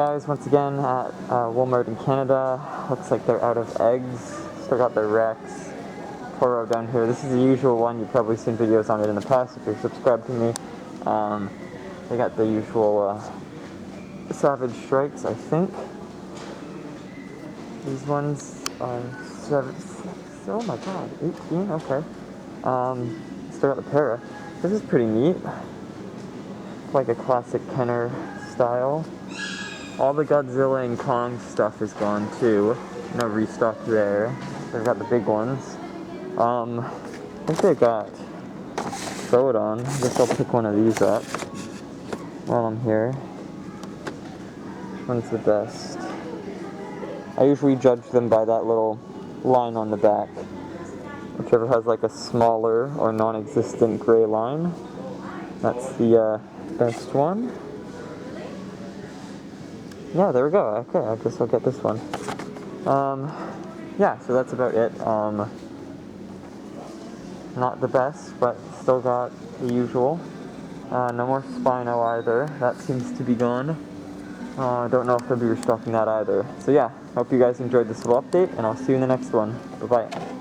Guys, once again at Walmart in Canada. Looks like they're out of eggs. Still got their Rex Toro down here. This is the usual one. You've probably seen videos on it in the past if you're subscribed to me. They got the usual Savage Strikes, I think. These ones are oh my god, 18, okay. Still got the para. This is pretty neat. Like a classic Kenner style. All the Godzilla and Kong stuff is gone too. No restock there. They've got the big ones. I think they've got Pteranodon. I guess I'll pick one of these up while I'm here. Which one's the best? I usually judge them by that little line on the back. Whichever has like a smaller or non-existent gray line. That's the best one. Yeah, there we go. Okay, I guess I'll get this one. Yeah, so that's about it. Not the best, but still got the usual. No more Spino either. That seems to be gone. I don't know if they'll be restocking that either. So yeah, hope you guys enjoyed this little update, and I'll see you in the next one. Bye-bye.